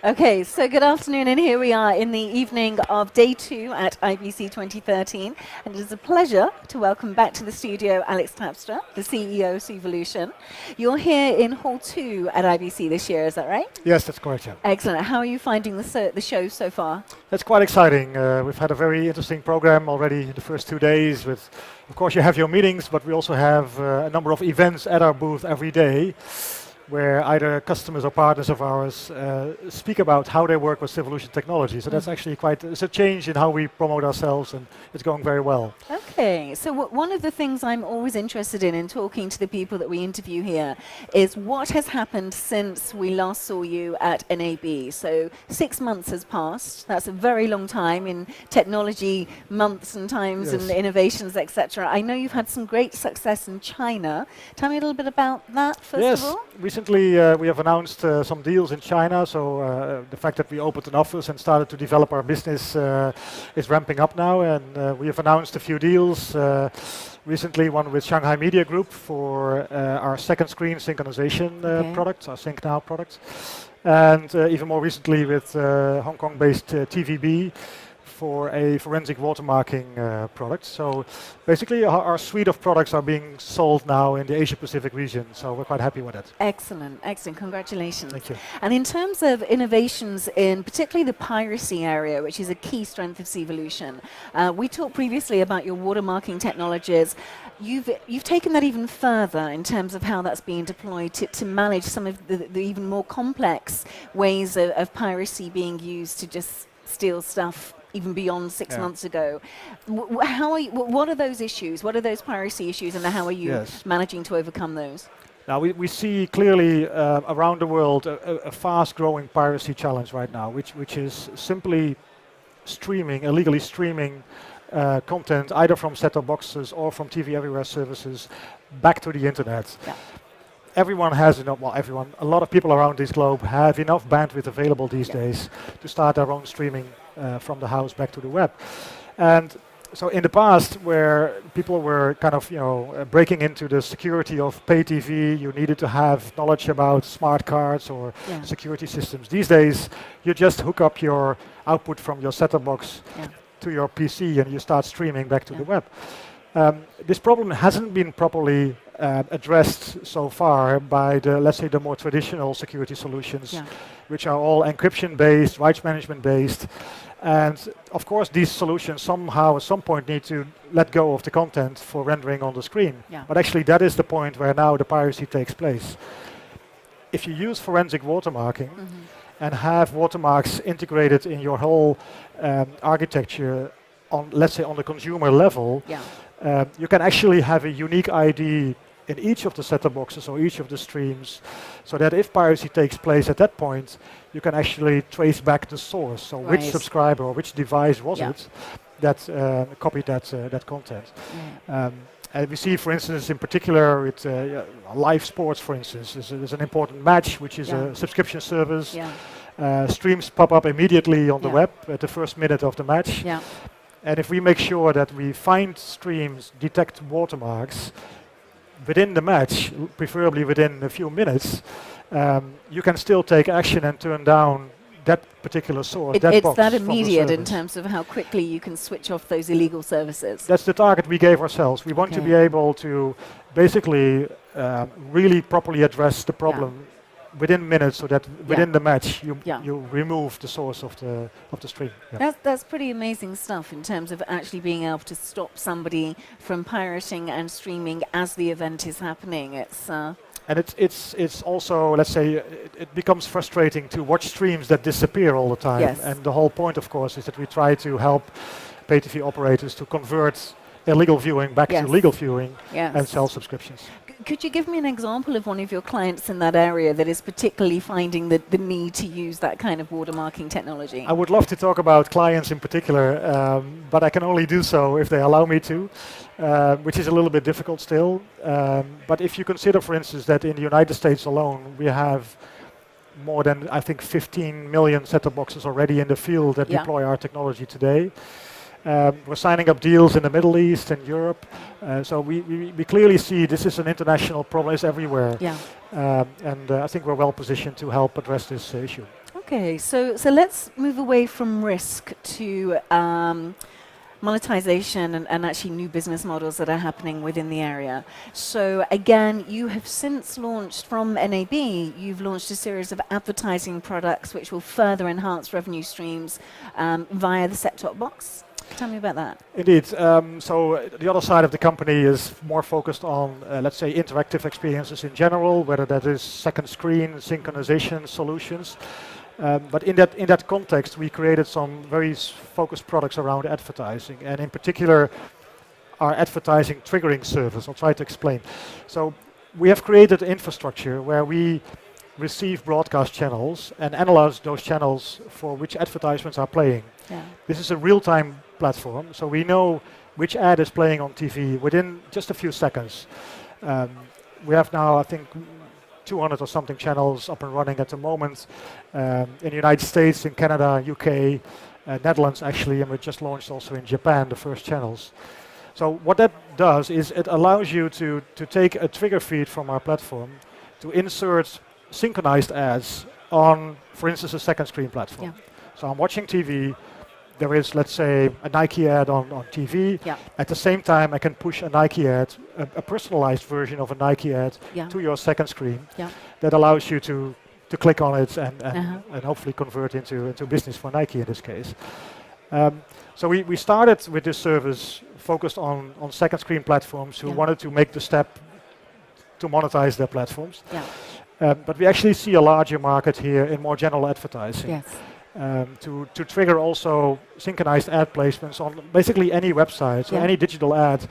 Okay, so good afternoon, and here we are in the evening of day 2 at IBC 2013, and it is a pleasure to welcome back to the studio Alex Terpstra, the CEO of Civolution. You're here in Hall 2 at IBC this year, is that right? Yes, that's correct, yeah. Excellent. How are you finding the show so far? That's quite exciting. We've had a very interesting program already the first 2 days with, of course, you have your meetings, but we also have a number of events at our booth every day, where either customers or partners of ours speak about how they work with Civolution technology. So that's actually it's a change in how we promote ourselves, and it's going very well. Okay, so one of the things I'm always interested in talking to the people that we interview here is what has happened since we last saw you at NAB. So 6 months has passed. That's a very long time in technology, months and times and innovations, etc. I know you've had some great success in China. Tell me a little bit about that, first of all. Recently, we have announced some deals in China, so the fact that we opened an office and started to develop our business is ramping up now, and we have announced a few deals. Recently, one with Shanghai Media Group for our second screen synchronization product, our Sync Now product, and even more recently with Hong Kong-based TVB for a forensic watermarking product. So basically our suite of products are being sold now in the Asia-Pacific region, so we're quite happy with that. Excellent, excellent, congratulations. Thank you. And in terms of innovations in particularly the piracy area, which is a key strength of Civolution, we talked previously about your watermarking technologies. You've taken that even further in terms of how that's being deployed to manage some of the even more complex ways of piracy being used to just steal stuff even beyond 6 months ago. What are those issues? What are those piracy issues, and how are you managing to overcome those? Now we see clearly around the world a fast-growing piracy challenge right now, which is simply illegally streaming content either from set-top boxes or from TV Everywhere services back to the internet. Yeah. Everyone has enough, a lot of people around this globe have enough bandwidth available these days to start their own streaming from the house back to the web. And so in the past, where people were kind of breaking into the security of pay TV, you needed to have knowledge about smart cards or security systems. These days, you just hook up your output from your set-top box to your PC and you start streaming back to the web. This problem hasn't been properly addressed so far by let's say the more traditional security solutions, which are all encryption-based, rights management-based. And of course, these solutions somehow at some point need to let go of the content for rendering on the screen. But actually, that is the point where now the piracy takes place. If you use forensic watermarking and have watermarks integrated in your whole architecture on, let's say, on the consumer level, you can actually have a unique ID in each of the set-top boxes or each of the streams, so that if piracy takes place at that point, you can actually trace back the source. So which subscriber or which device was it that copied that content. And we see, for instance, in particular with live sports, for instance, there's an important match, which is a subscription service. Streams pop up immediately on the web at the first minute of the match. And if we make sure that we find streams, detect watermarks within the match, preferably within a few minutes, you can still take action and turn down that particular source. It's that immediate in terms of how quickly you can switch off those illegal services. That's the target we gave ourselves. We want to be able to basically really properly address the problem within minutes, so that within the match you remove the source of the stream. That's pretty amazing stuff in terms of actually being able to stop somebody from pirating and streaming as the event is happening. And it's also, let's say, it becomes frustrating to watch streams that disappear all the time. And the whole point, of course, is that we try to help pay TV operators to convert illegal viewing back to legal viewing and sell subscriptions. Could you give me an example of one of your clients in that area that is particularly finding the need to use that kind of watermarking technology? I would love to talk about clients in particular, but I can only do so if they allow me to, which is a little bit difficult still. But if you consider, for instance, that in the United States alone, we have more than, I think, 15 million set-top boxes already in the field that deploy our technology today. We're signing up deals in the Middle East and Europe. So we clearly see this is an international problem. It's everywhere. And I think we're well positioned to help address this issue. Okay, so let's move away from risk to monetization and actually new business models that are happening within the area. So again, you have since launched from NAB, you've launched a series of advertising products which will further enhance revenue streams via the set-top box. Tell me about that. Indeed. So the other side of the company is more focused on, let's say, interactive experiences in general, whether that is second screen, synchronization solutions. But in that context, we created some very focused products around advertising, and in particular, our advertising triggering service. I'll try to explain. So we have created infrastructure where we receive broadcast channels and analyze those channels for which advertisements are playing. Yeah. This is a real-time platform, so we know which ad is playing on TV within just a few seconds. We have now, I think, 200 or something channels up and running at the moment in the United States, in Canada, UK, Netherlands actually, and we just launched also in Japan the first channels. So what that does is it allows you to take a trigger feed from our platform to insert synchronized ads on, for instance, a second screen platform. Yeah. So I'm watching TV, there is, let's say, a Nike ad on TV. Yeah. At the same time, I can push a Nike ad, a personalized version of a Nike ad to your second screen. Yeah. That allows you to click on it and hopefully convert into business for Nike in this case. So we started with this service focused on second screen platforms who wanted to make the step to monetize their platforms. Yeah. But we actually see a larger market here in more general advertising. Yes. To trigger also synchronized ad placements on basically any website, so any digital ad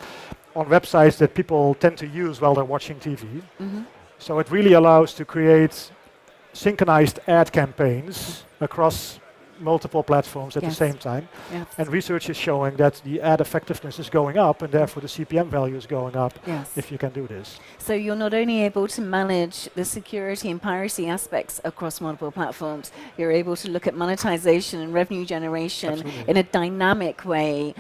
on websites that people tend to use while they're watching TV. Mm-hmm. So it really allows to create synchronized ad campaigns across multiple platforms at the same time. Yes. And research is showing that the ad effectiveness is going up and therefore the CPM value is going up if you can do this. So you're not only able to manage the security and piracy aspects across multiple platforms, you're able to look at monetization and revenue generation in a dynamic way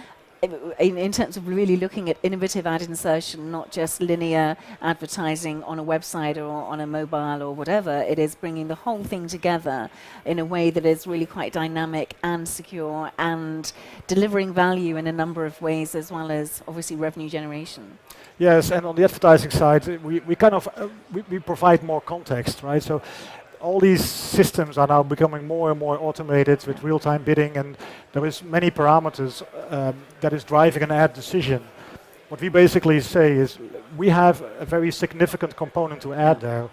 in terms of really looking at innovative ad insertion, not just linear advertising on a website or on a mobile or whatever. It is bringing the whole thing together in a way that is really quite dynamic and secure and delivering value in a number of ways, as well as obviously revenue generation. Yes, and on the advertising side, we kind of we provide more context, right? So all these systems are now becoming more and more automated with real-time bidding, and there is many parameters that is driving an ad decision. What we basically say is we have a very significant component to add there,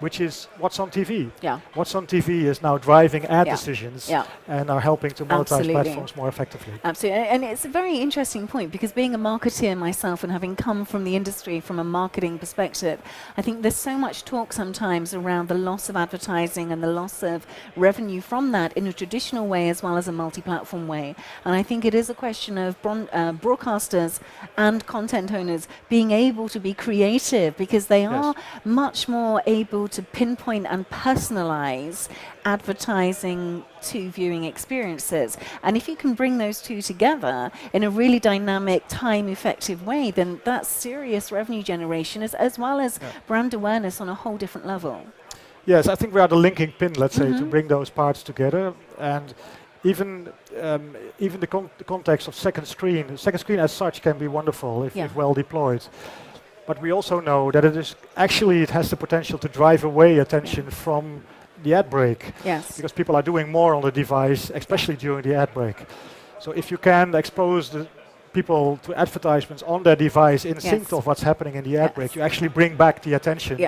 which is what's on TV. What's on TV is now driving ad decisions and are helping to monetize platforms more effectively. Absolutely, and it's a very interesting point because being a marketeer myself and having come from the industry from a marketing perspective, I think there's so much talk sometimes around the loss of advertising and the loss of revenue from that in a traditional way as well as a multi-platform way. And I think it is a question of broadcasters and content owners being able to be creative because they are much more able to pinpoint and personalize advertising to viewing experiences. And if you can bring those two together in a really dynamic, time-effective way, then that's serious revenue generation as well as brand awareness on a whole different level. Yes, I think we are the linking pin, let's say, to bring those parts together. And even the context of second screen as such can be wonderful if well deployed. But we also know that it has the potential to drive away attention from the ad break. Yes. Because people are doing more on the device, especially during the ad break. So if you can expose the people to advertisements on their device in sync of what's happening in the ad break, you actually bring back the attention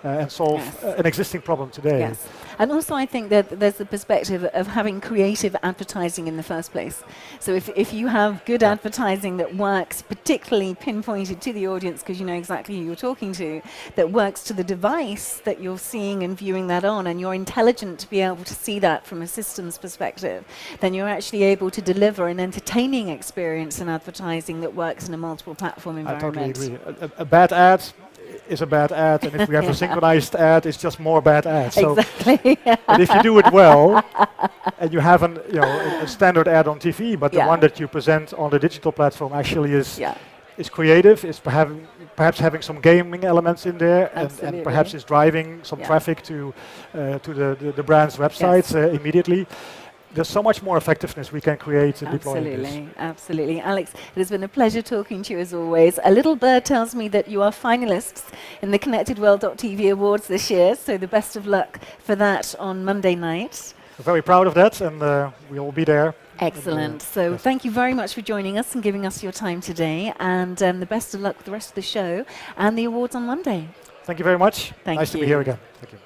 and solve an existing problem today. Yes. And also I think that there's the perspective of having creative advertising in the first place. So if you have good advertising that works, particularly pinpointed to the audience because you know exactly who you're talking to, that works to the device that you're seeing and viewing that on, and you're intelligent to be able to see that from a systems perspective, then you're actually able to deliver an entertaining experience in advertising that works in a multiple platform environment. I totally agree. A bad ad is a bad ad, and if we have a synchronized ad, it's just more bad ads. So exactly. but if you do it well, and you have a standard ad on TV, but the one that you present on the digital platform actually is creative, is perhaps having some gaming elements in there, Absolutely. and perhaps is driving some traffic to the brand's websites immediately. There's so much more effectiveness we can create in deploying this. Absolutely, absolutely. Alex, it has been a pleasure talking to you as always. A little bird tells me that you are finalists in the ConnectedWorld.tv Awards this year, so the best of luck for that on Monday night. We're very proud of that, and we will be there. Excellent. So thank you very much for joining us and giving us your time today, and the best of luck with the rest of the show and the awards on Monday. Thank you very much. Thank nice to be you. here again. Thank you.